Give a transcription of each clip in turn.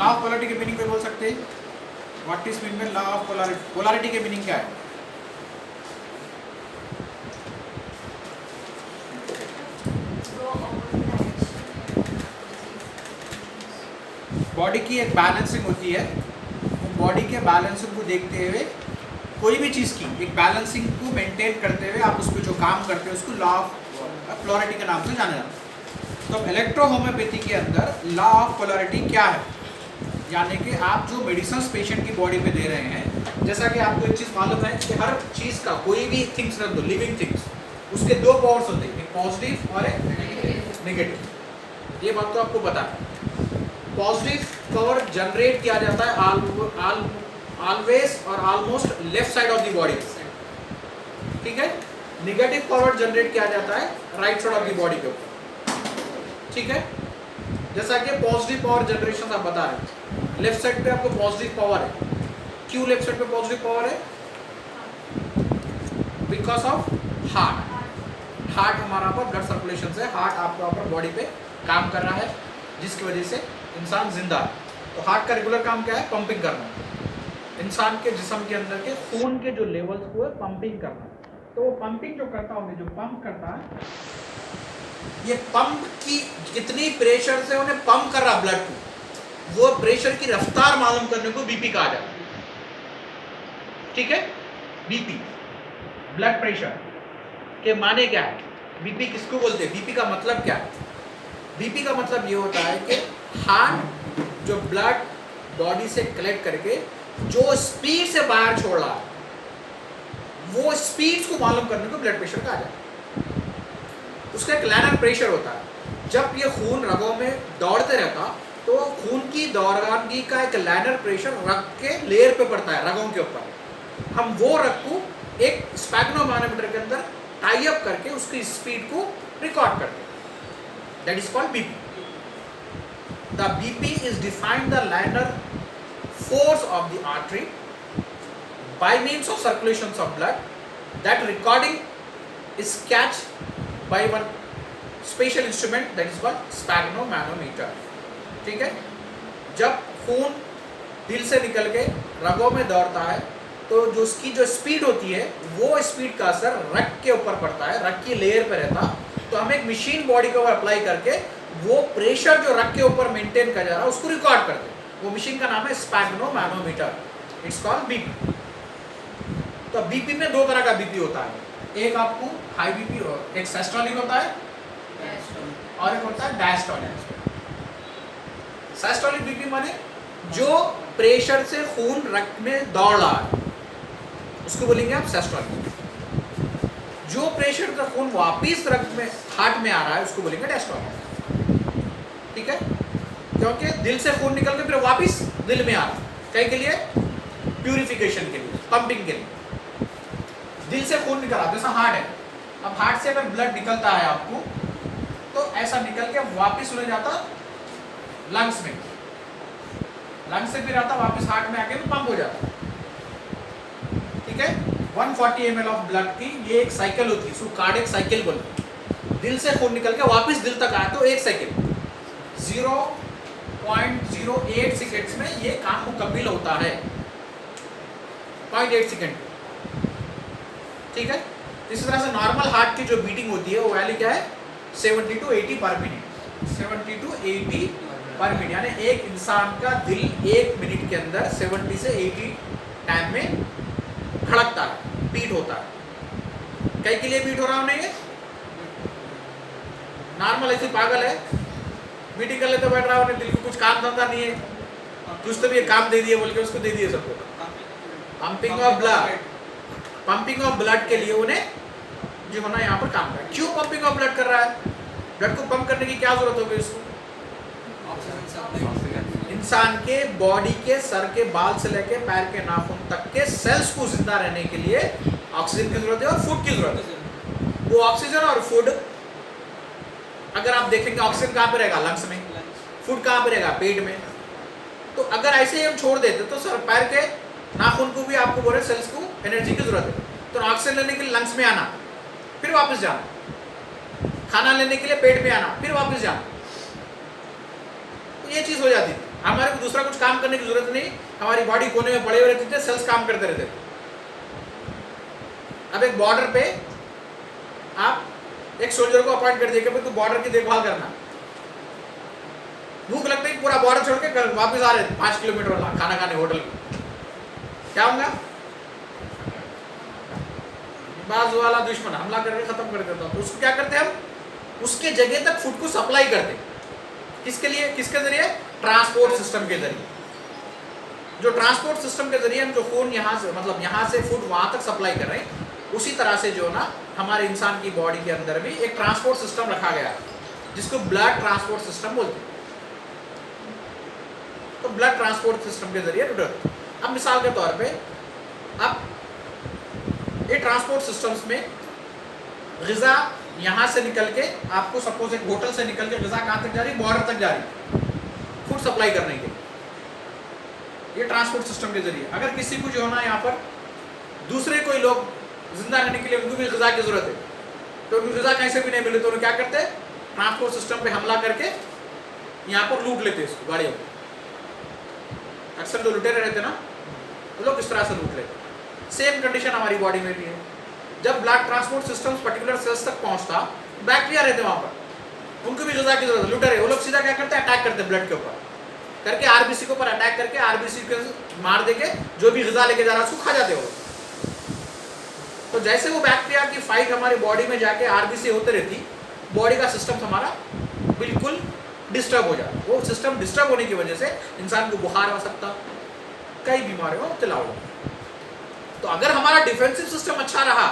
Law of polarity के meaning पे बोल सकते हैं? What is mean by law of polarity? Polarity के मीनिंग क्या है? बॉडी की एक बैलेंसिंग होती है, बॉडी के बैलेंसिंग को देखते हुए कोई भी चीज़ की एक बैलेंसिंग को मेंटेन करते हुए आप उस पर जो काम करते हो उसको लॉ ऑफ पोलैरिटी के नाम से जाना जाता है। तो इलेक्ट्रोहोम्योपैथी के अंदर लॉ ऑफ पोलैरिटी क्या है, यानी कि आप जो मेडिसिन पेशेंट की बॉडी पे दे रहे हैं, जैसा कि आपको एक चीज़ मालूम है कि हर चीज़ का कोई भी थिंग्स रख दो, लिविंग थिंग्स, उसके दो पावर्स होते हैं, एक पॉजिटिव और एक नेगेटिव। ये बात तो आपको पता है। पॉजिटिव पावर जनरेट किया जाता है ऑलवेज और almost left side of the body, ठीक है। नेगेटिव पावर जनरेट किया जाता है right side of the body के ऊपर, ठीक है। जैसा कि पॉजिटिव पावर जनरेशन आप बता रहे हैं, लेफ्ट साइड पे आपको पॉजिटिव पावर है। क्यों लेफ्ट साइड पे पॉजिटिव पावर है? Because of heart. हार्ट हमारा पर ब्लड सर्कुलेशन से हार्ट आपका ऊपर बॉडी पे काम कर रहा है, जिसकी वजह से इंसान जिंदा है। तो हार्ट का रेगुलर काम क्या है? पंपिंग करना, इंसान के जिस्म के अंदर के खून के जो लेवल्स को है पंपिंग करना। तो वो पंपिंग जो करता है, जो पंप करता है, ये पंप की कितनी प्रेशर से उन्हें पंप कर रहा ब्लड को, वो प्रेशर की रफ्तार मालूम करने को बीपी कहा जाता है, ठीक है। बीपी ब्लड प्रेशर के माने क्या है? बीपी किसको बोलते हैं? बीपी का मतलब क्या है? बीपी का मतलब ये होता है कि हार्ट जो ब्लड बॉडी से कलेक्ट करके जो स्पीड से बाहर छोड़ रहा है, वो स्पीड को मालूम करने को ब्लड प्रेशर कहा जाता है। उसका एक लाइनर प्रेशर होता है। जब ये खून रगों में दौड़ते रहता तो खून की दौरानगी का एक लाइनर प्रेशर रग के लेयर पे पड़ता है, रगों के ऊपर। हम वो रग को एक स्पैग्नोमैनोमीटर के अंदर टाई अप करके उसकी स्पीड को रिकॉर्ड करते हैं। That is called BP. The BP is defined the liner force of the artery by means of circulations of blood. That recording is catched by one special instrument that is called sphygmomanometer, ठीक है। जब खून दिल से निकल के रगों में दौड़ता है तो जो उसकी जो स्पीड होती है, वो स्पीड का असर रग के ऊपर पड़ता है, रग की लेयर पर रहता। तो हम एक मशीन बॉडी के ऊपर अप्लाई करके वो प्रेशर जो रग के ऊपर मेंटेन किया जा रहा है उसको रिकॉर्ड करते हैं। वो मशीन का नाम है स्पैग्नोमैनोमीटर, इट्स कॉल्ड बीपी। तो बीपी में दो तरह का बीपी होता है, एक आपको हाई बीपी और एक सिस्टोलिक होता है और एक होता है डायस्टोलिक। सिस्टोलिक बीपी माने जो प्रेशर से खून रक्त में दौड़ रहा है उसको बोलेंगे आप सिस्टोलिक। जो प्रेशर से खून वापिस रक्त में हार्ट में आ रहा है उसको बोलेंगे डायस्टोलिक, ठीक है। क्योंकि दिल से खून निकल के फिर वापस दिल में आ रहा, कहीं के लिए? प्यूरिफिकेशन के लिए, पंपिंग के लिए। दिल से खून निकल रहा, जैसा हार्ट है। अब हार्ट से अगर ब्लड निकलता है आपको तो ऐसा निकल के वापस उड़ जाता लंग्स में, लंग्स से फिर आता वापस हार्ट में आके पंप हो जाता, ठीक है। 140 ml ऑफ ब्लड की ये एक साइकिल होती है, इसको कार्डियक साइकिल बोलते हैं। दिल से खून निकल के वापस दिल तक आया तो एक साइकिल 0.08 सेकेंड्स में ये काम मुकम्मल होता है, 0.8 सेकेंड, ठीक है। इस तरह से नॉर्मल हार्ट की जो बीटिंग होती है वो वैल्यू क्या है? 70 to 80 पर मिनट, 70 to 80 पर मिनट। यानी एक इंसान का दिल 1 मिनट के अंदर 70 से 80 टाइम में धड़कता है, बीट होता है। कई के लिए बीट हो रहा है ये नॉर्मल ऐसी पागल है, मीटिंग कर लेते बैठ रहा है, दिल को कुछ काम धंधा नहीं है, कुछ तो भी काम दे दिए बोल के उसको दे दिए सबको। Pumping of blood, pumping of blood के लिए उन्हें जो होना यहाँ पर काम कर। क्यों पंपिंग ऑफ ब्लड कर रहा है? ब्लड को पंप करने की क्या जरूरत होगी उसको? इंसान के बॉडी के सर के बाल से लेके पैर के नाखून तक के सेल्स को जिंदा रहने के लिए ऑक्सीजन की जरूरत है और फूड की जरूरत है। वो ऑक्सीजन और फूड, अगर आप देखेंगे ऑक्सीजन कहाँ पे रहेगा? लंग्स में। फूड कहाँ पे रहेगा? पेट में। तो अगर ऐसे ही हम छोड़ देते तो सर पैर के नाखून को भी आपको बोले सेल्स को एनर्जी की जरूरत है, तो ऑक्सीजन लेने के लिए लंग्स में आना, फिर वापस जाना, खाना लेने के लिए पेट में आना, फिर वापस जाना, तो ये चीज हो जाती है। हमारे को दूसरा कुछ काम करने की जरूरत नहीं, हमारी बॉडी कोने में पड़े हुए रहते थे, सेल्स काम करते रहते थे। अब एक बॉर्डर पे आप एक सोल्जर को अपॉइंट कर दिए कि तू बॉर्डर की देखभाल करना, भूख लगते ही पूरा बॉर्डर छोड़ के वापस आ रहे 5 किलोमीटर वाला खाना खाने होटल में, क्या होगा? बाजू वाला दुश्मन हमला करके खत्म कर देता। तो उसको क्या करते हम, उसके जगह तक फूड को सप्लाई करते। किसके लिए, किसके जरिए? ट्रांसपोर्ट सिस्टम के जरिए। जो ट्रांसपोर्ट सिस्टम के जरिए हम जो खून यहाँ से, मतलब यहाँ से फूड वहां तक सप्लाई कर रहे हैं, उसी तरह से जो ना हमारे इंसान की बॉडी के अंदर भी एक ट्रांसपोर्ट सिस्टम रखा गया है, जिसको ब्लड ट्रांसपोर्ट सिस्टम बोलते हैं। तो ब्लड ट्रांसपोर्ट सिस्टम के जरिए अब मिसाल के तौर पे अब ये ट्रांसपोर्ट सिस्टम्स में ग़िज़ा यहाँ से निकल के, आपको सपोज एक होटल से निकल के ग़िज़ा कहाँ तक जा रही है? बॉर्डर तक जा रही है, फूड सप्लाई करने के, ये ट्रांसपोर्ट सिस्टम के जरिए। अगर किसी को जो है ना यहाँ पर दूसरे कोई लोग जिंदा रहने के लिए उनको भी ग़िज़ा की जरूरत है, तो ग़िज़ा कहीं से भी नहीं मिले तो उन्हें क्या करते हैं? ट्रांसपोर्ट सिस्टम पे हमला करके यहाँ पर लूट लेते हैं इसको, गाड़ियों को। अक्सर जो लुटेरे रहते ना, तो लोग इस तरह से लूट लेते। सेम कंडीशन हमारी बॉडी में भी है। जब blood transport system particular cells तक पहुंचता, बैक्टीरिया रहते वहां पर, उनको भी ग़िज़ा की जरूरत है। लुटेरे वो लोग सीधा क्या करते हैं? अटैक करते हैं ब्लड के ऊपर करके, आरबीसी के ऊपर अटैक करके आरबीसी के मार देके जो भी ग़िज़ा लेके जा रहा है उसको खा जाते हो। तो जैसे वो बैक्टीरिया की फाइट हमारी बॉडी में जाके आरबीसी होते रहती, बॉडी का सिस्टम हमारा बिल्कुल डिस्टर्ब हो जाता। वो सिस्टम डिस्टर्ब होने की वजह से इंसान को बुखार हो सकता, कई बीमारियों में मुब्तला हो। तो अगर हमारा डिफेंसिव सिस्टम अच्छा रहा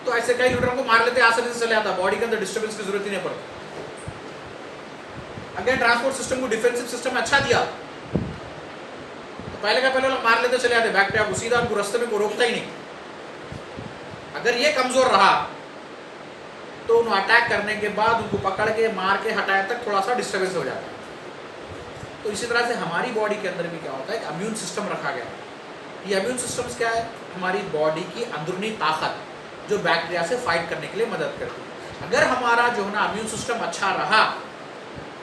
तो ऐसे कई लुटेरों को मार लेते, आसानी से चले आता, बॉडी के अंदर डिस्टर्बेंस की जरूरत ही नहीं पड़ती। अगर ट्रांसपोर्ट सिस्टम को डिफेंसिव सिस्टम अच्छा दिया तो पहले का पहले लोग मार लेते चले आते बैक्टीरिया को, सीधा उनको रास्ते में को रोकता ही नहीं। अगर ये कमजोर रहा तो उन्हें अटैक करने के बाद उनको पकड़ के मार के हटाए तक थोड़ा सा डिस्टर्बेंस हो जाता है। तो इसी तरह से हमारी बॉडी के अंदर भी क्या होता है, एक इम्यून सिस्टम रखा गया है। ये इम्यून सिस्टम्स क्या है? हमारी बॉडी की अंदरूनी ताकत जो बैक्टीरिया से फाइट करने के लिए मदद करती है। अगर हमारा जो है ना इम्यून सिस्टम अच्छा रहा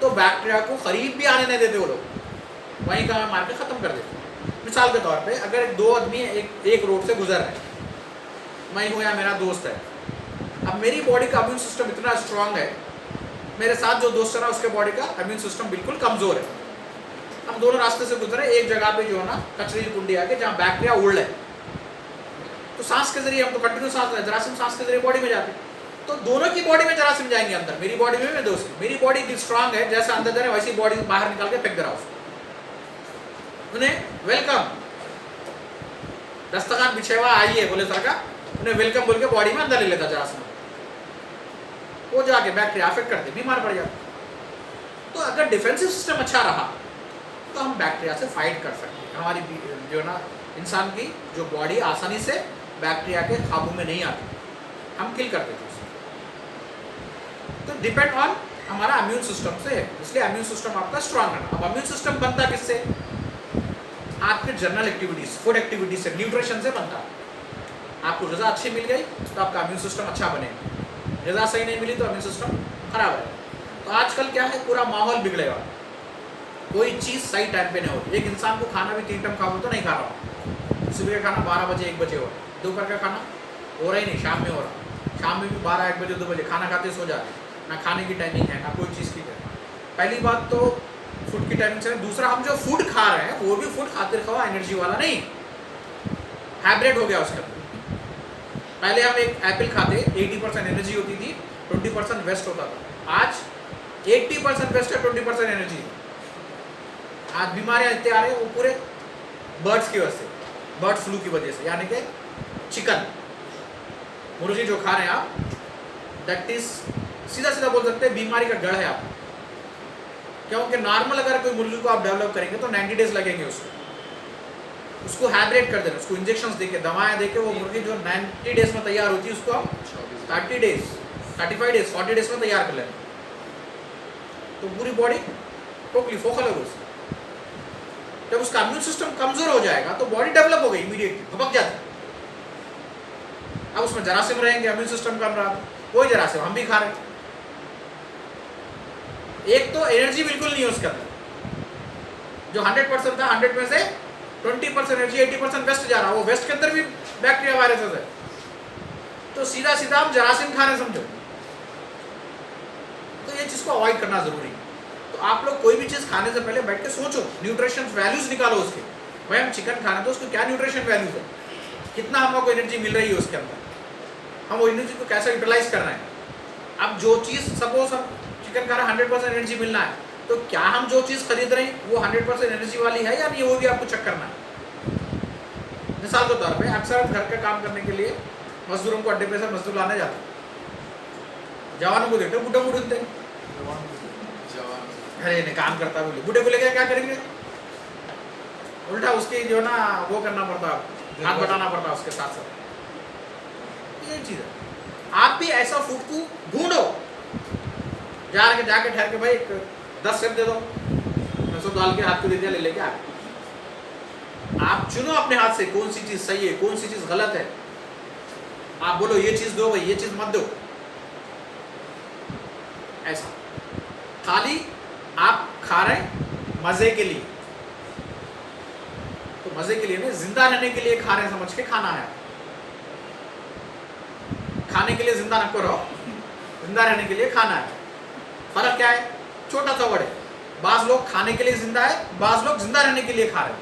तो बैक्टीरिया को करीब भी आने नहीं देते वो लोग, वहीं का मार के ख़त्म कर देते। मिसाल के तौर पे अगर दो आदमी एक रोड से गुजर रहे हैं, मैं हूँ या मेरा दोस्त है, अब मेरी बॉडी का इम्यून सिस्टम इतना स्ट्रांग है, मेरे साथ जो दोस्त रहा उसके बॉडी का इम्यून सिस्टम बिल्कुल कमज़ोर है। हम दोनों रास्ते से गुजरे, एक जगह पे जो है ना कचरे की कुंडी आके जहाँ बैक्टीरिया उड़ रहे, तो सांस के जरिए हम तो कंटिन्यू सांस लें, जरासीम सांस के जरिए बॉडी में जाते, तो दोनों की बॉडी में जरासीम जाएंगे अंदर, मेरी बॉडी में, मेरे दोस्त, मेरी बॉडी इतनी स्ट्रांग है जैसे अंदर जा रहे वैसी बॉडी बाहर निकाल के फेंक दे रहा उसको। उन्हें वेलकम, दस्तखान बिछे हुआ आइए बोले सरका, उन्हें वेलकम बोल के बॉडी में अंदर ले लेता जरासीम, वो जाके बैक्टीरिया अफेक्ट करते, बीमार पड़ जाते। तो अगर डिफेंसिव सिस्टम अच्छा रहा तो हम बैक्टीरिया से फाइट कर सकते हैं। हमारी जो ना इंसान की जो बॉडी आसानी से बैक्टीरिया के काबू में नहीं आती, हम किल कर देते उसको। तो डिपेंड ऑन हमारा इम्यून सिस्टम से है, इसलिए इम्यून सिस्टम आपका स्ट्रांग रहना। अब इम्यून सिस्टम बनता किससे? आपके जनरल एक्टिविटीज, फूड एक्टिविटीज से, न्यूट्रिशन से बनता है। आपको ग़िज़ा अच्छी मिल गई तो आपका इम्यून सिस्टम अच्छा बनेगा, ग़िज़ा सही नहीं मिली तो इम्यून सिस्टम खराब है। तो आजकल क्या है, पूरा माहौल बिगड़ेगा, कोई चीज़ सही टाइम पे नहीं होती। एक इंसान को खाना भी 3 टाइम खाओ तो नहीं खा रहा, सुबह का खाना 12 बजे 1 बजे हो रहा, दोपहर का खाना हो रहा ही नहीं, शाम में हो रहा, शाम में भी 12 1 बजे 2 बजे खाना खाते सो जाते, ना खाने की टाइमिंग है ना कोई चीज़ की है। पहली बात तो फूड की टाइमिंग से, दूसरा हम जो फूड खा रहे हैं वो भी फूड खाते रखा एनर्जी वाला नहीं, हाइब्रिड हो गया उसका। पहले हम एक एप्पल खाते 80% एनर्जी होती थी, 20% वेस्ट होता था। आज 80% वेस्ट है, 20% एनर्जी। आज बीमारियां इतने आ रहे हैं वो पूरे बर्ड्स की वजह से, बर्ड फ्लू की वजह से, यानी कि चिकन मुर्गी जो खा रहे हैं आप, दैट इज सीधा बोल सकते हैं बीमारी का गढ़ है आप। क्योंकि नॉर्मल अगर कोई मुर्गी को आप डेवलप करेंगे तो 90 डेज लगेंगे उसको हाइब्रिड कर देना, उसको इंजेक्शंस देके, दवाएं देके वो मुर्गी जो 90 डेज में तैयार होती है उसको हम 30 डेज, 35 डेज, 40 डेज में तैयार कर लेना। तो पूरी बॉडी टोटली फोकल है उसकी। जब उसका इम्यून सिस्टम कमजोर हो जाएगा तो बॉडी डेवलप हो गई, इमीडिएटली भपक जाती। अब उसमें जरासीम रहेंगे, इम्यून सिस्टम कम रहा, कोई जरासीम हम भी खा रहे। एक तो एनर्जी बिल्कुल नहीं है उसके अंदर, जो 100% था 100 में से 20% एनर्जी 80% वेस्ट जा रहा है, वो वेस्ट के अंदर भी बैक्टीरिया वायरसेस है। तो सीधा सीधा हम जरासीम खा रहे समझो। तो ये चीज को अवॉइड करना जरूरी है। तो आप लोग कोई भी चीज खाने से पहले बैठ के सोचो, न्यूट्रिशन वैल्यूज निकालो उसके। भाई हम चिकन खाना तो उसको क्या न्यूट्रिशन वैल्यूज है, कितना हमको एनर्जी मिल रही है उसके अंदर, हम वो एनर्जी को कैसे यूटिलाइज कर रहे हैं। अब जो चीज सपोज हम चिकन खा रहे हैं 100% एनर्जी मिलना है, तो क्या हम जो चीज खरीद रहे हैं वो 100% एनर्जी वाली है या नहीं, वो भी आपको चेक करना है। मिसाल के तौर पे अक्सर घर का काम करने के लिए मजदूरों को अड्डे पे से मजदूर लाने जाते हैं, जवानों को देखते बुढ़े बुढ़े अरे नहीं काम करता बोले, बुढ़े को लेकर क्या करेंगे, उल्टा उसके जो ना वो करना पड़ता, हाथ बटाना पड़ता उसके साथ साथ। ये चीज है। आप भी ऐसा फूड को ढूंढो, जाके ठहर के भाई 10 सेब दे दो, सब डाल के हाथ को दे दिया, ले लेके आ। आप चुनो अपने हाथ से कौन सी चीज सही है कौन सी चीज गलत है। आप बोलो ये चीज दो भाई, ये चीज मत दो, ऐसा। खाली आप खा रहे हैं मजे के लिए, तो मजे के लिए नहीं, जिंदा रहने के लिए खा रहे हैं समझ के खाना है। खाने के लिए जिंदा न करो, जिंदा रहने के लिए खाना है। फर्क क्या है, छोटा सा वर्ड है। बाज लोग खाने के लिए जिंदा है, बाज लोग जिंदा रहने के लिए खा रहे हैं।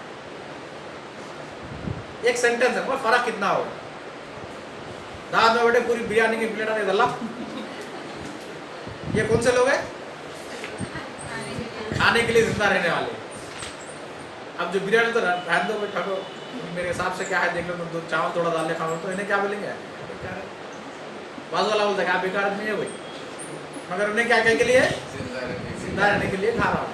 एक सेंटेंस है, पर फर्क कितना होगा। दाद में बैठे पूरी बिरयानी की प्लेट आने दल्ला, ये कौन से लोग हैं, खाने के लिए जिंदा रहने वाले। अब जो बिरयानी तो रहने दो ठाकुर, मेरे हिसाब से क्या है देख लो, तो चावल थोड़ा डाल ले खाओ, तो इन्हें क्या बोलेंगे, बाजू वाला बोलता है बेकार आदमी है भाई, मगर उन्हें क्या कह के लिए जिंदा रहने के लिए खा रहा हूँ।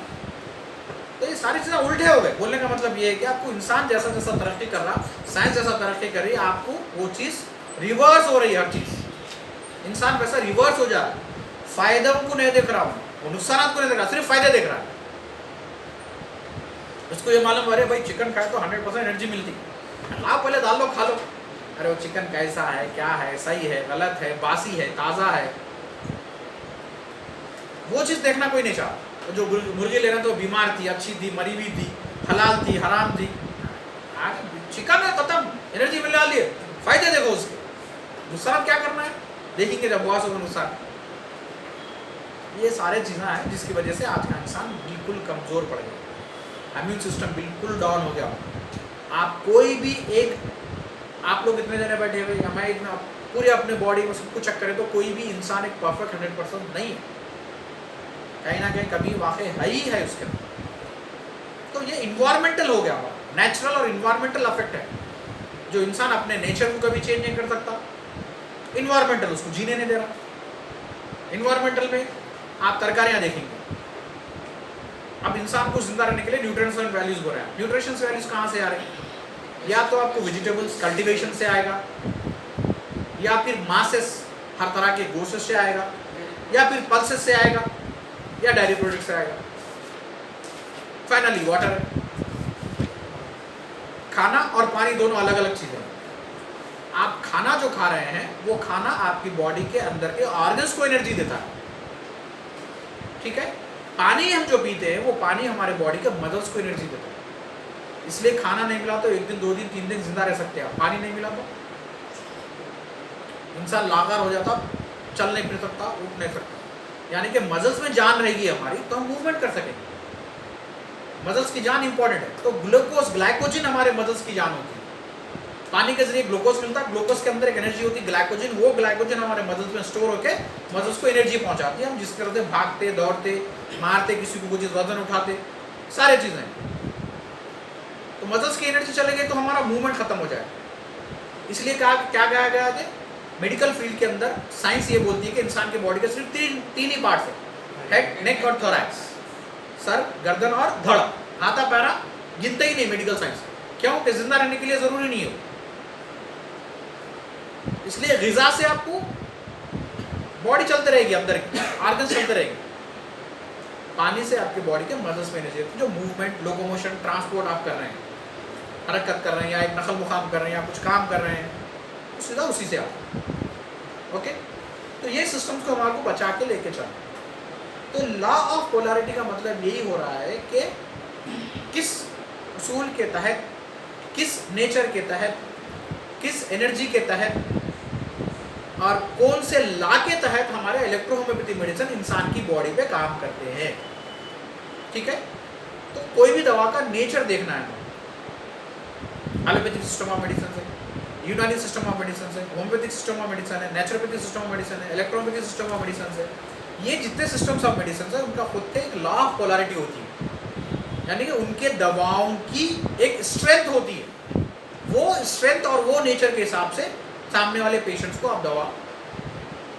तो ये सारी चीजें उल्टे हो गए। बोलने का मतलब ये है कि आपको इंसान जैसा जैसा तरक्की कर रहा, साइंस जैसा तरक्की कर रही है, आपको वो चीज रिवर्स हो रही है। हर चीज इंसान वैसा रिवर्स हो जा रहा है। फायदों को नहीं देख रहा हूँ, वो नुकसान को नहीं देख रहा, सिर्फ फायदे देख रहा है। उसको ये मालूम, अरे भाई चिकन खाए तो 100% एनर्जी मिलती, लाओ पहले दाल लो खा लो। अरे वो चिकन कैसा है, क्या है, सही है, गलत है, बासी है, ताज़ा है, वो चीज़ देखना कोई नहीं चाहता। जो मुर्गी ले रहे तो बीमार थी, अच्छी थी, मरी हुई थी, हलाल थी, हराम थी, चिकन है खत्म, एनर्जी मिलने वाली है, फायदे देखो उसके। नुकसान क्या करना है देखेंगे जब बहुत होगा नुकसान। ये सारे चीज़ें हैं जिसकी वजह से आज का इंसान बिल्कुल कमज़ोर पड़ गया, इम्यून सिस्टम बिल्कुल डाउन हो गया। आप कोई भी एक, आप लोग इतने जने बैठे हुए, मैं इतना पूरे अपने बॉडी में सब कुछ चेक करें तो कोई भी इंसान एक परफेक्ट 100% नहीं है, कहीं ना कहीं कभी वाकई है ही है उसके अंदर। तो ये इन्वायरमेंटल हो गया, नेचुरल और इन्वायरमेंटल अफेक्ट है। जो इंसान अपने नेचर को कभी चेंज नहीं कर सकता, इन्वायरमेंटल उसको जीने नहीं दे रहा। इन्वायरमेंटल में आप तरकारियाँ देखेंगे, अब इंसान को जिंदा रहने के लिए न्यूट्रिशनल वैल्यूज हो रहे हैं। न्यूट्रिशनल वैल्यूज कहाँ से आ रहे हैं, या तो आपको वेजिटेबल्स कल्टीवेशन से आएगा, या फिर मासेस हर तरह के गोसेस से आएगा, या फिर पल्सेस से आएगा, या डायरी प्रोडक्ट से आएगा। Finally water. खाना और पानी दोनों अलग अलग चीजें हैं। आप खाना जो खा रहे हैं वो खाना आपकी बॉडी के अंदर के ऑर्गन्स को एनर्जी देता है, ठीक है। पानी हम जो पीते हैं वो पानी हमारे बॉडी के मसल्स को एनर्जी देता है। इसलिए खाना नहीं मिला तो 1 दिन 2 दिन 3 दिन जिंदा रह सकते हैं, पानी नहीं मिला तो इंसान लाचार हो जाता, चल नहीं फिर सकता, उठ नहीं सकता। यानी कि मसल्स में जान रहेगी हमारी तो हम मूवमेंट कर सकेंगे। मसल्स की जान इंपॉर्टेंट है। तो ग्लूकोज ग्लाइकोजन हमारे मसल्स की जान होती है। पानी के जरिए ग्लूकोज मिलता है, ग्लूकोज के अंदर एक एनर्जी होती है ग्लाइकोजन, वो ग्लाइकोजन हमारे मसल्स में स्टोर होकर मसल्स को एनर्जी पहुंचाती है। हम जिस तरह से भागते, दौड़ते, मारते, किसी को कुछ वजन उठाते, सारे चीजें। तो मसल्स की एनर्जी चले गई तो हमारा मूवमेंट खत्म हो जाए। इसलिए क्या कहा गया है, मेडिकल फील्ड के अंदर साइंस ये बोलती है कि इंसान के बॉडी के सिर्फ तीन ही पार्ट्स है, हेड, नेक और थोरैक्स, सर, गर्दन और धड़। हाथा पैरा गिनते ही नहीं मेडिकल साइंस। क्यों कि जिंदा रहने के लिए जरूरी नहीं है। इसलिए ग़िज़ा से आपको बॉडी चलते रहेगी, अंदर की ऑर्गन्स चलते रहेंगे। पानी से आपके बॉडी के मसल्स में एनर्जी, जो मूवमेंट, लोकोमोशन, ट्रांसपोर्ट आप कर रहे हैं, हरकत कर रहे हैं, या एक नकल मुकाम कर रहे हैं, या कुछ काम कर रहे हैं, तो सीधा उसी से आप। ओके, तो ये सिस्टम्स को हमारे को बचा के लेके चलना। तो लॉ ऑफ पोलैरिटी का मतलब यही हो रहा है कि किस उसूल के तहत, किस नेचर के तहत, किस एनर्जी के तहत और कौन से लॉ के तहत हमारे इलेक्ट्रोहोम्योपैथी मेडिसिन इंसान की बॉडी पे काम करते हैं। ठीक है, तो कोई भी दवा का नेचर देखना है। एलोपैथिक सिस्टम ऑफ मेडिसिन है, यूनानी सिस्टम ऑफ मेडिसिन है, होम्योपैथिक सिस्टम ऑफ मेडिसिन है, नेचुरोपैथिक सिस्टम ऑफ मेडिसिन है, इलेक्ट्रोपैथिक सिस्टम ऑफ मेडिसिन है। ये जितने सिस्टम्स ऑफ मेडिसिन है उनका खुद के एक लॉ ऑफ पोलैरिटी होती है, यानी कि उनके दवाओं की एक स्ट्रेंथ होती है। वो स्ट्रेंथ और वो नेचर के हिसाब से सामने वाले पेशेंट्स को आप दवा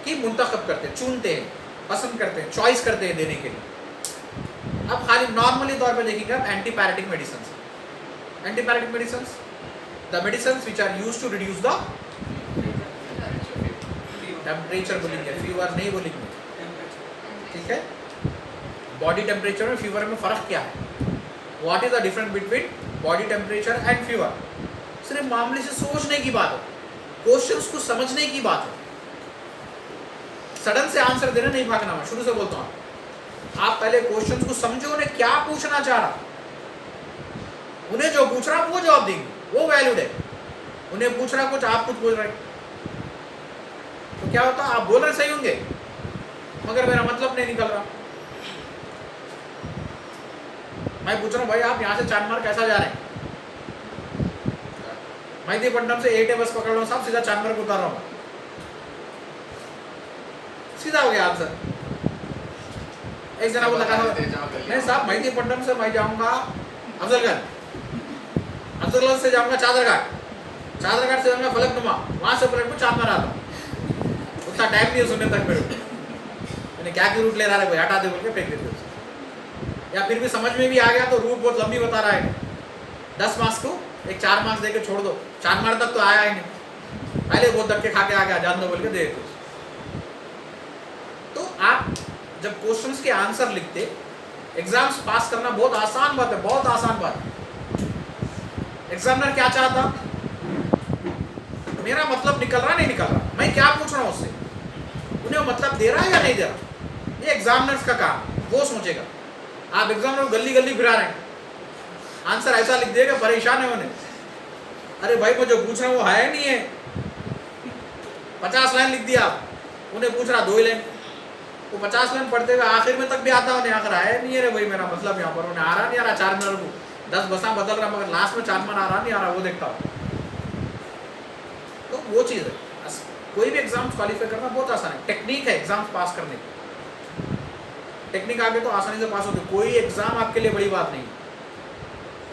की मुंतखब करते हैं, चुनते हैं, पसंद करते हैं, चॉइस करते हैं देने के लिए। अब खाली नॉर्मली तौर पे देखेंगे आप antipyretic medicine. Antipyretic medicine the medicine which are used to reduce the temperature, बोलेंगे फीवर नहीं बोलेंगे। ठीक है, बॉडी टेम्परेचर और फीवर में फ़र्क क्या है? What is the difference between body temperature and fever? सिर्फ मामले से सोचने की बात है, क्वेश्चंस को समझने की बात है। सडन से आंसर देना नहीं, भागना। मैं शुरू से बोलता हूँ, आप पहले क्वेश्चंस को समझो, उन्हें क्या पूछना चाह रहा, उन्हें जो पूछ रहा वो जवाब देंगे, वो वैलिड है। उन्हें पूछ रहा कुछ, आप कुछ बोल रहे, तो क्या होता? आप बोल रहे सही होंगे मगर मेरा मतलब नहीं निकल रहा। मैं पूछ रहा हूँ भाई आप यहाँ से चांदमार्ग कैसा जा रहे हैं? मेहदीपट्टनम से 8 बस पकड़ रहा हूँ साहब, सीधा चांदमार्ग उतार रहा हूँ। सीधा हो गया आंसर। एक जना बोला नहीं साहब मेहदीपट्टनम से मैं जाऊँगा अफजलगंज, अफजलगंज से जाऊँगा चादरघाट, चादरघाट से जाऊँगा फलकनुमा, वहाँ से पलट को चांदमार्ग आता हूँ। उतना टाइम नहीं है सुनने तक मेरे को, मैंने क्या की रूट ले रहा है, कोई हटा दे बोल के फेंक देते। या फिर भी समझ में भी आ गया तो रूट बहुत लंबी बता रहा है, 10 मार्क्स को एक 4 मार्क्स देके छोड़ दो, चांदमार्ग तक तो आया ही नहीं, पहले बहुत धक्के खा के आ गया, जान दो बोल के दे दो। तो आप जब क्वेश्चंस के आंसर लिखते, एग्जाम्स पास करना बहुत आसान बात है, बहुत आसान बात है। एग्जामिनर क्या चाहता? मेरा मतलब निकल रहा नहीं निकल रहा, मैं क्या पूछ रहा हूँ उससे, उन्हें मतलब दे रहा है या नहीं दे रहा, ये एग्जामिनर्स का काम, वो सोचेगा। आप एग्जामिनर को गली गली फिरा रहे हैं, आंसर ऐसा लिख देगा, परेशान है उन्हें। अरे भाई मैं जो पूछ रहा हूँ वो है नहीं है, 50 लाइन लिख दिया आप, उन्हें पूछ रहा 2 ही लाइन, वो 50 लाइन पढ़ते हुए आखिर में तक भी आता उन्हें, आखिर आया नहीं है रे भाई मेरा मतलब यहाँ पर, उन्हें आ रहा नहीं आ रहा, 4 मिनट को 10 बसा बदल रहा, मगर लास्ट में 4 मिनट आ रहा नहीं आ रहा, वो देखता हूँ। तो वो चीज़ है, कोई भी एग्जाम क्वालिफाई करना बहुत आसान है, टेक्निक है एग्जाम पास करने की। टेक्निक आगे तो आसानी से पास होती है, कोई एग्जाम आपके लिए बड़ी बात नहीं,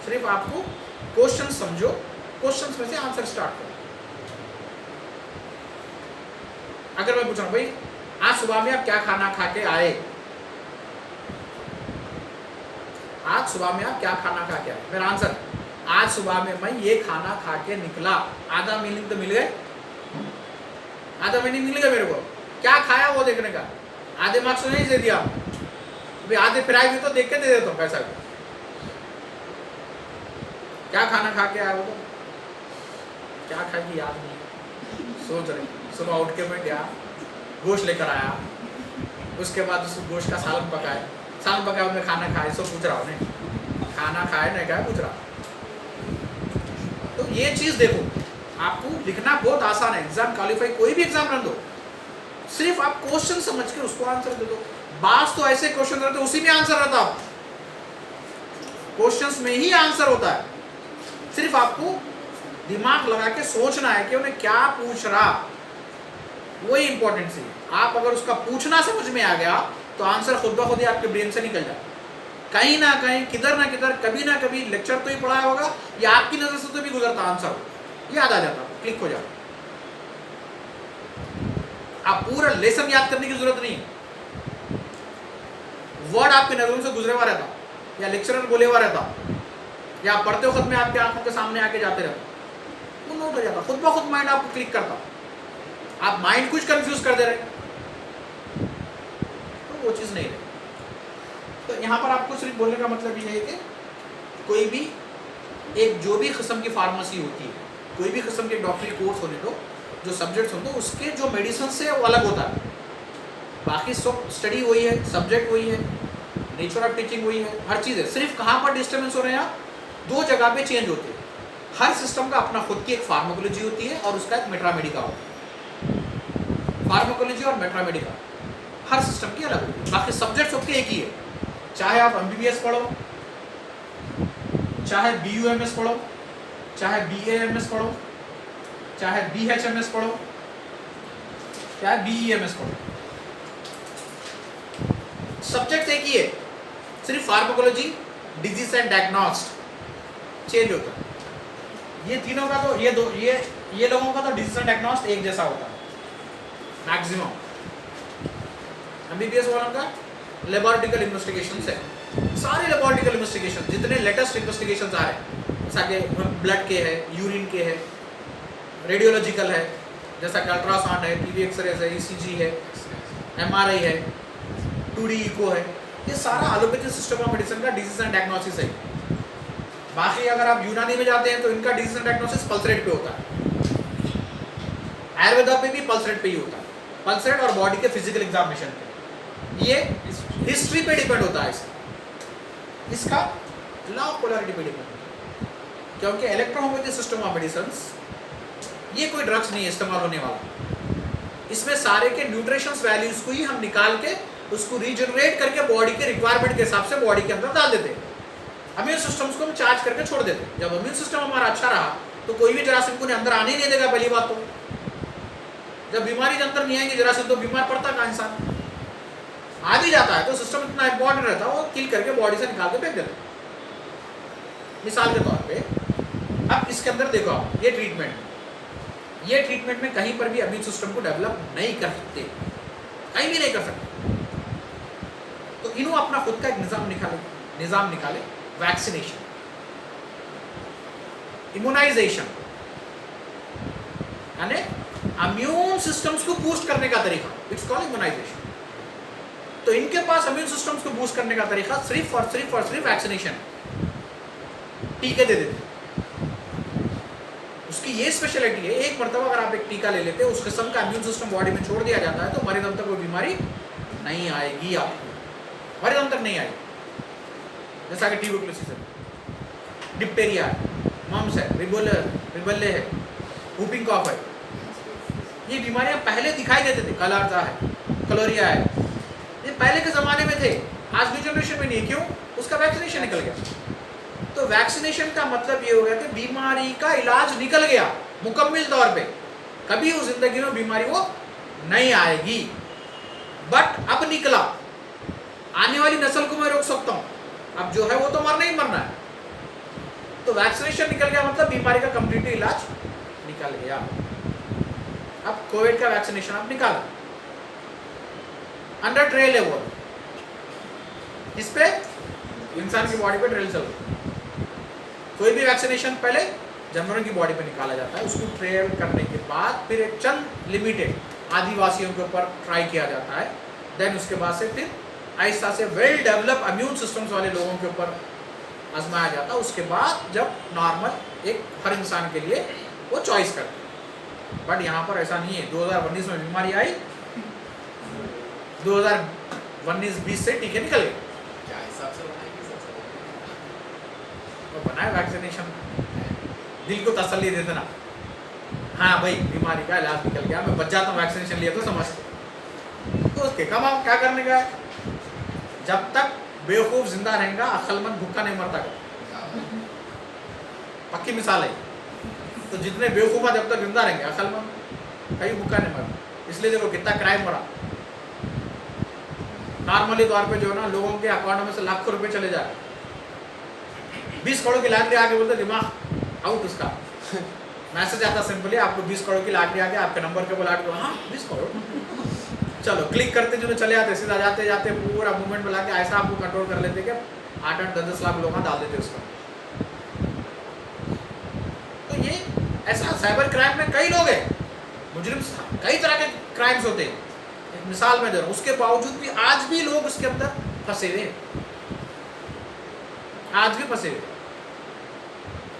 सिर्फ आपको क्वेश्चन समझो, क्वेश्चंस में से आंसर स्टार्ट करो। अगर मैं पूछ रहा हूँ भाई आज सुबह में आप क्या खाना खा के आए, आज सुबह में आप क्या खाना खा के आए, मेरा आंसर आज सुबह में मैं ये खाना खा के निकला, आधा मीनिंग तो मिल गए, आधा मीनिंग मिल गया मेरे को, क्या खाया वो देखने का। आधे मार्क्स तो नहीं दे दिया, आधे फिराई भी तो देख के दे देता हूँ पैसा। क्या खाना खा के आया वो, तो क्या खा के याद नहीं, सोच रहे सुबह उठ के मैं गया गोश्त लेकर आया, उसके बाद उस गोश्त का सालन पकाया, सालन पकाया मैं खाना खाया, सब पूछ रहा उन्हें खाना खाया नहीं क्या पूछ रहा। तो ये चीज़ देखो, आपको लिखना बहुत आसान है, एग्जाम क्वालिफाई कोई भी एग्जाम रन दो, सिर्फ आप क्वेश्चन समझ के उसको आंसर दे दो। बास तो ऐसे क्वेश्चन रहते उसी में आंसर रहता, क्वेश्चंस में ही आंसर होता है, सिर्फ आपको दिमाग लगा के सोचना है कि उन्हें क्या पूछ रहा, वही इंपॉर्टेंट सी। आप अगर उसका पूछना समझ में आ गया तो आंसर खुद ब खुद ही आपके ब्रेन से निकल जाए, कहीं ना कहीं किधर ना किधर कभी ना कभी लेक्चर तो ही पढ़ाया होगा या आपकी नजर से तो भी गुजरता आंसर याद आ जाता, क्लिक हो जाता। आप पूरा लेसन याद करने की जरूरत नहीं, वर्ड आपके नजरों से गुजरे हुआ रहता या लेक्चरर बोले हुआ रहता या पढ़ते वक्त में आपकी आंखों के सामने आके जाते रहता, वो नोट हो जाता, खुद ब खुद माइंड आपको क्लिक करता। आप माइंड कुछ कंफ्यूज कर दे रहे तो वो चीज़ नहीं रही। तो यहाँ पर आपको सिर्फ बोलने का मतलब ये है कि कोई भी एक जो भी किस्म की फार्मेसी होती है, कोई भी किस्म के डॉक्टरी कोर्स होने दो, जो सब्जेक्ट्स होते हैं उसके जो मेडिसिन से वो अलग होता है, बाकी सब स्टडी वही है, सब्जेक्ट वही है, नेचर ऑफ टीचिंग वही है, हर चीज़ है, सिर्फ कहाँ पर डिस्टर्बेंस हो रहे हैं आप दो जगह पे चेंज होते हैं। हर सिस्टम का अपना खुद की एक फार्माकोलॉजी होती है और उसका एक मेट्रामेडिका होता है। फार्माकोलॉजी और मेट्रामेडिका हर सिस्टम की अलग होती है। बाकी सब्जेक्ट सबके एक ही है, चाहे आप MBBS पढ़ो, चाहे BUMS पढ़ो, चाहे BAMS पढ़ो, चाहे BHMS पढ़ो, चाहे BEMS पढ़ो, सब्जेक्ट एक ही है, सिर्फ फार्माकोलॉजी, डिजीज एंड डायग्नोस्ट चेंज होता है। ये तीनों का तो ये लोगों का तो डिजीज एंड डायग्नोस्ट एक जैसा होता है मैक्सिमम। MBBS वालों का लेबोरेटरिकल इन्वेस्टिगेशन है, सारे लेबोरेटरिकल इन्वेस्टिगेशन जितने लेटेस्ट इन्वेस्टिगेशन आ रहे हैं, जैसा कि ब्लड के है, यूरिन के है, रेडियोलॉजिकल है, जैसा कि अल्ट्रासाउंड है, टीवी एक्सरेज है, ECG है, MRI है, 2D इको है, ये सारा एलोपैथी सिस्टम ऑफ मेडिसिन का डिजीज एंड डायग्नोसिस है। बाकी अगर आप यूनानी में जाते हैं तो इनका disease and diagnosis pulse rate पे होता है। आयुर्वेदा पे भी पल्स रेट पे ही होता है, पल्स रेट और बॉडी के फिजिकल एग्जामिनेशन पे। ये हिस्ट्री पे डिपेंड होता है, इसका लॉ ऑफ पोलैरिटी पे डिपेंड होता है, क्योंकि इलेक्ट्रोहोमियोपैथी सिस्टम ऑफ मेडिसिन ये कोई ड्रग्स नहीं है इस्तेमाल होने वाला। इसमें सारे के न्यूट्रिशंस वैल्यूज को ही हम निकाल के उसको रीजनरेट करके बॉडी के रिक्वायरमेंट के हिसाब से बॉडी के अंदर डाल देते हैं। इम्यून सिस्टम्स को हम चार्ज करके छोड़ देते हैं। जब इम्यून सिस्टम हमारा अच्छा रहा तो कोई भी जरासीम को अंदर आने ही नहीं देगा। पहली बात तो जब बीमारी अंदर नहीं आएंगे जरासीम तो बीमार पड़ता कहाँ इंसान, आ भी जाता है तो सिस्टम इतना इंपॉर्टेंट रहता है वो किल करके बॉडी से निकाल के फेंक देता है। मिसाल के तौर पे अब इसके अंदर देखो आप ये ट्रीटमेंट में कहीं पर भी इम्यून सिस्टम को डेवलप नहीं कर सकते, कहीं भी नहीं कर सकते। तो इन्हों अपना खुद का एक निजाम निकाले वैक्सीनेशन, इम्यूनाइजेशन, यानी इम्यून सिस्टम्स को बूस्ट करने का तरीका, इट्स कॉल्ड इम्यूनाइजेशन। तो इनके पास इम्यून सिस्टम्स को बूस्ट करने का तरीका सिर्फ और सिर्फ वैक्सीनेशन, टीके दे देते। उसकी ये स्पेशलिटी है, एक मरतबा अगर आप एक टीका ले लेते हैं उस किस्म का इम्यून सिस्टम बॉडी में छोड़ दिया जाता है तो मरीज तक कोई बीमारी नहीं आएगी, आपको मरीज तक नहीं आएगी। जैसा कि ट्यूबरकुलोसिस है, डिप्टेरिया है, मम्स है, रिबेले है, वूपिंग कॉफ है, ये बीमारियां पहले दिखाई देते थे। कलार्जा है, कलोरिया है, ये पहले के ज़माने में थे, आज की जनरेशन में नहीं। क्यों? उसका वैक्सीनेशन निकल गया। तो वैक्सीनेशन का मतलब ये हो गया कि बीमारी का इलाज निकल गया मुकम्मल तौर पे, कभी उस जिंदगी में बीमारी वो नहीं आएगी। बट अब निकला, आने वाली नस्ल को मैं रोक सकता हूँ, अब जो है वो तो मरना ही मरना है। तो वैक्सीनेशन निकल गया मतलब बीमारी का कंप्लीट इलाज निकल गया। अब कोविड का वैक्सीनेशन आप निकाला अंडर ट्रेल है वो, इस पे इंसान की बॉडी पे ट्रेल चल रहा है। कोई भी वैक्सीनेशन पहले जानवरों की बॉडी पे निकाला जाता है, उसको ट्रेल करने के बाद फिर एक चंद लिमिटेड आदिवासियों के ऊपर ट्राई किया जाता है, देन उसके बाद से फिर आहिस्ता से वेल डेवलप इम्यून सिस्टम्स वाले लोगों के ऊपर आजमाया जाता है। उसके बाद जब नॉर्मल एक हर इंसान के लिए वो चॉइस करते हैं। बट यहाँ पर ऐसा नहीं है। 2019 में बीमारी आई, 2019-20 से टीके निकल गए, क्या हिसाब से तो बनाए वैक्सीनेशन, दिल को तसल्ली दे देना, हाँ भाई बीमारी का इलाज निकल गया, मैं बच जाता हूँ वैक्सीनेशन लिया तो समझते। तो उसके कम आप क्या करने का है, जब तक बेवकूफ़ जिंदा रहेगा अक्लमंद भूखा नहीं मरता। पक्की मिसाल है। तो जितने बेवकूफ़ा जब तक जिंदा रहेंगे अक्लमंद कहीं भूखा नहीं मरता। इसलिए देखो कितना क्राइम मरा। नॉर्मली तौर पे जो है ना लोगों के अकाउंट में से लाखों रुपए चले जा रहे, 20 करोड़ की लॉटरी आके बोलते दिमाग आउट उसका मैसेज आता सिंपली आपको 20 करोड़ की लॉटरी आ गया, आपके नंबर के बोला हाँ 20 करोड़, चलो क्लिक करते जो चले आते, सीधा जाते जाते पूरा मूवमेंट में लाके ऐसा आपको कंट्रोल कर लेते कि 8-10 लाख लोग डाल देते उसका। तो ये ऐसा साइबर क्राइम में कई लोग हैं, मुजरिम कई तरह के क्राइम्स होते हैं। एक मिसाल में दे रहा हूँ, उसके बावजूद भी आज भी लोग उसके अंदर फंसे हुए, आज भी फंसे हुए।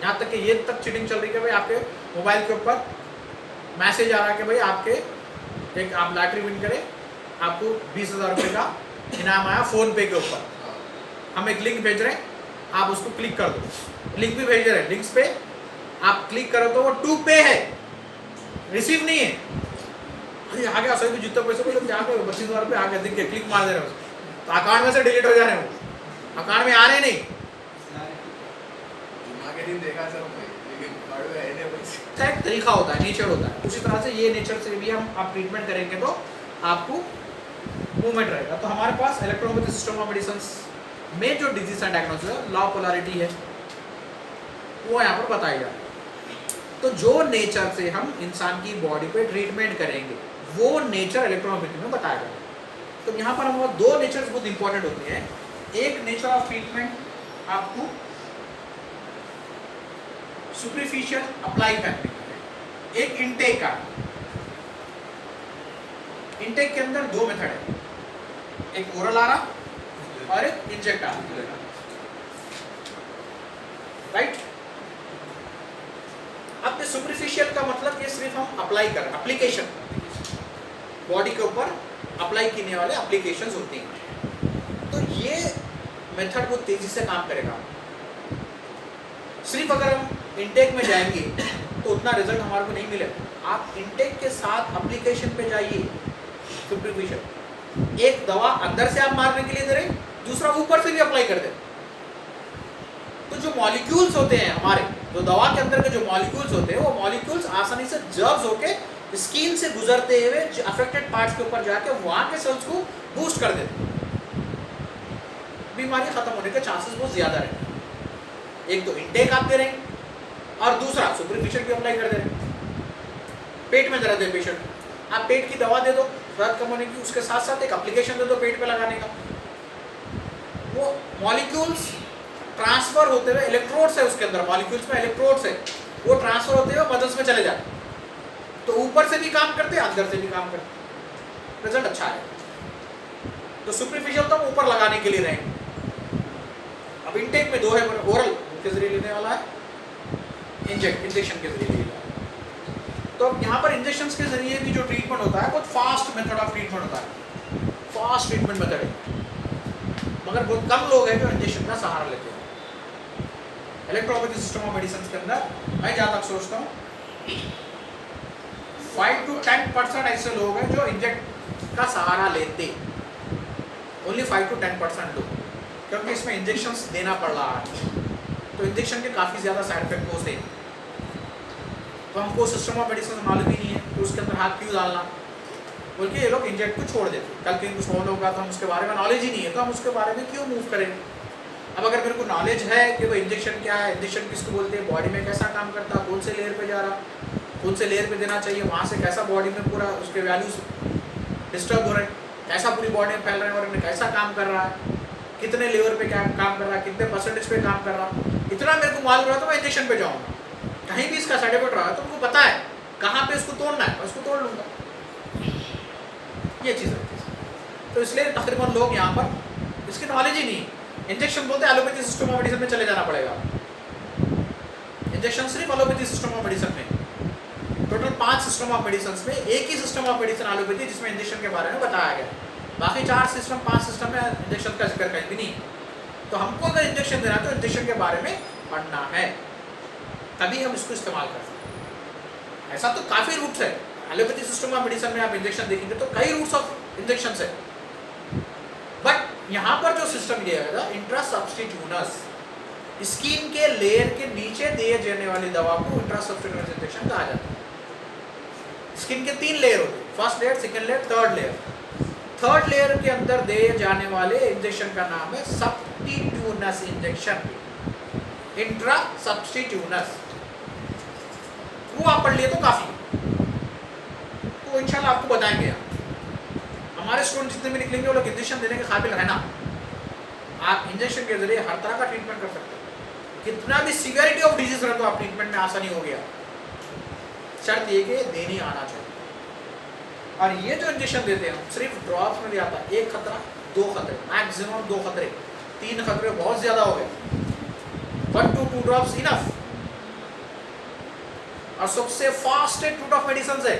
यहाँ तक कि ये तक चीटिंग चल रही है कि भाई आपके मोबाइल के ऊपर मैसेज आ रहा है कि भाई आपके एक आप लॉटरी विन करें, आपको 20,000 रुपये का इनाम आया फ़ोन पे के ऊपर, हम एक लिंक भेज रहे हैं, आप उसको क्लिक कर दो, लिंक भी भेज दे रहे हैं, लिंक्स पे आप क्लिक करो तो वो टू पे है, रिसीव नहीं है। अरे आ गया, सही जितना पैसे बोले क्या करो, 25,000 रुपये आ गया, दिख गया, क्लिक मार दे रहे हो तो अकाउंट में से डिलीट हो जा रहे हैं, वो अकाउंट में आ रहे नहीं। एक तरीका होता है, नेचर होता है, उसी तरह से ये नेचर से भी हम आप ट्रीटमेंट करेंगे तो आपको मूवमेंट रहेगा। तो हमारे पास इलेक्ट्रोपैथिक सिस्टम ऑफ मेडिसिन में जो डिजीज एंड डायग्नोसिस है, लॉ पोलैरिटी है, वो यहाँ पर बताया जाए। तो जो नेचर से हम इंसान की बॉडी पे ट्रीटमेंट करेंगे वो नेचर इलेक्ट्रोपैथी में बताया जाए। तो यहाँ पर हम दो नेचर बहुत इंपॉर्टेंट होते हैं। एक नेचर ऑफ ट्रीटमेंट आपको सुपरफिशियल अप्लाई करने का, एक इनटेक का। इनटेक के अंदर दो मेथड है, एक ओरल आ रहा और एक इंजेक्ट आ रहा, राइट। अब सुपरफिशियल का मतलब ये सिर्फ हम अप्लाई कर, एप्लीकेशन, बॉडी के ऊपर अप्लाई करने वाले एप्लीकेशंस होती हैं। तो ये मेथड बहुत तेजी से काम करेगा। सिर्फ अगर हम इनटेक में जाएंगे तो उतना रिजल्ट हमारे को नहीं मिलेगा। आप इनटेक के साथ एप्लीकेशन पे जाइए। सुपरफिशियल एक दवा अंदर से आप मारने के लिए दे रहे, दूसरा ऊपर से भी अप्लाई कर दे। तो जो मॉलिक्यूल्स होते हैं हमारे, जो दवा के अंदर के जो मॉलिक्यूल्स होते हैं, वो मॉलिक्यूल्स आसानी से जब्स होके स्किन से गुजरते हुए अफेक्टेड पार्ट्स के ऊपर जाके वहां के सेल्स को बूस्ट कर देते हैं, बीमारी खत्म होने के चांसेस बहुत ज्यादा रहते हैं। एक तो इनटेक आप दे रहे हैं और दूसरा सुपरफिशियल भी अप्लाई कर दे रहे हैं। पेट में दर्द है पेशेंट, आप पेट की दवा दे दो दर्द कम होने की, उसके साथ साथ एक एप्लीकेशन दे दो पेट पे लगाने का। वो मॉलिक्यूल्स ट्रांसफर होते हुए, इलेक्ट्रोड्स है उसके अंदर, मॉलिक्यूल्स में इलेक्ट्रोड्स है, वो ट्रांसफर होते हुए मसल्स में चले जाते, तो ऊपर से भी काम करते हैं अंदर से भी काम करते, रिजल्ट अच्छा है। तो सुपरफिशियल तो हम ऊपर लगाने के लिए रहेंगे। अब इनटेक में दो है, ओरल के जरिए लेने वाला है, इंजेक्शन के जरिए लेने वाला है। तो यहाँ पर इंजेक्शन के जरिए भी जो ट्रीटमेंट होता है बहुत फास्ट मेथड ऑफ ट्रीटमेंट होता है, फास्ट ट्रीटमेंट मेथड है, मगर बहुत कम लोग हैं जो इंजेक्शन का सहारा लेते हैं। इलेक्ट्रोपैथिक सिस्टम ऑफ मेडिसिन के अंदर मैं जहाँ तक सोचता हूँ 5 to 10% ऐसे लोग हैं जो इंजेक्ट का सहारा लेते, ओनली 5 to 10% लोग, क्योंकि इसमें इंजेक्शंस देना पड़ रहा है, तो इंजेक्शन के काफ़ी ज़्यादा साइड इफेक्ट होते हैं। तो हमको सिस्टम ऑफ मेडिसिन मालूम ही नहीं है तो उसके अंदर हाथ क्यों डालना, बल्कि ये लोग इंजेक्ट को छोड़ देते। कल कहीं कुछ प्रॉब्लम होगा तो हम उसके बारे में नॉलेज ही नहीं है, तो हम उसके बारे में क्यों मूव करें। अब अगर मेरे को नॉलेज है कि भाई इंजेक्शन क्या है, इंजेक्शन किसको बोलते हैं, बॉडी में कैसा काम करता है, कौन से लेयर पे जा रहा, कौन से लेयर पे देना चाहिए, वहाँ से कैसा बॉडी में पूरा उसके वैल्यूज डिस्टर्ब हो रहे हैं, कैसा पूरी बॉडी में फैल रहे हैं, और कैसा काम कर रहा है, कितने लेवर पे क्या काम कर रहा है, कितने परसेंटेज पे काम कर रहा है, इतना मेरे को मालूम रहा तो मैं इंजेक्शन पे जाऊँगा। कहीं भी इसका साइड इफेक्ट रहा है तो उनको पता है कहाँ पे इसको तोड़ना है, मैं उसको तोड़ लूँगा, ये चीज़ है। तो इसलिए तकरीबन लोग यहाँ पर इसकी नॉलेज ही नहीं। इंजेक्शन बोलते हैं एलोपैथी सिस्टम ऑफ मेडिसिन में चले जाना पड़ेगा। इंजेक्शन सिर्फ एलोपैथी सिस्टम ऑफ मेडिसिन में, टोटल 5 सिस्टम ऑफ मेडिसिन में एक ही सिस्टम ऑफ मेडिसिन एलोपैथी जिसमें इंजेक्शन के बारे में बताया गया, बाकी 4 सिस्टम 5 सिस्टम में इंजेक्शन का जिक्र कहीं भी नहीं। तो हमको अगर इंजेक्शन देना है तो इंजेक्शन के बारे में पढ़ना है, तभी हम इसको इस्तेमाल कर सकते हैं। ऐसा तो काफ़ी रूट्स है, एलोपैथी सिस्टम ऑफ मेडिसिन में आप इंजेक्शन देखेंगे तो कई रूट्स ऑफ इंजेक्शन है, बट यहाँ पर जो सिस्टम दिया गया था इंट्रासब्स्टिट्यूनस, स्किन के लेयर के नीचे दिए जाने वाली दवा को इंट्रासब्स्टिट्यूनस इंजेक्शन कहा जाता है। स्किन के 3 लेयर होते हैं, first layer, second layer, third layer. Third layer के अंदर दिए जाने वाले इंजेक्शन का नाम है सब्स्टिट्यूनस इंजेक्शन, इंट्रासब्स्टिट्यूनस। वो आप पढ़ लिए तो काफ़ी, तो इंशाल्लाह आपको बताएंगे। हमारे स्टूडेंट जितने भी निकलेंगे वो लोग इंजेक्शन देने के काबिल रहना। आप इंजेक्शन के जरिए हर तरह का ट्रीटमेंट कर सकते हैं, कितना भी सीवियरिटी ऑफ डिजीज रहे तो आप ट्रीटमेंट में आसानी हो गया। शर्त ये कि देनी आना चाहिए। और ये जो इंजेक्शन देते हैं सिर्फ ड्रॉप्स में भी आता है, 1 खतरा, 2 खतरे, मैक्सिमम 2 खतरे, 3 खतरे बहुत ज्यादा हो गए, 1 to 2 ड्रॉप्स इनफ। और सबसे फास्टेस्ट रूट ऑफ मेडिसिन है,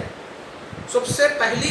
सबसे पहली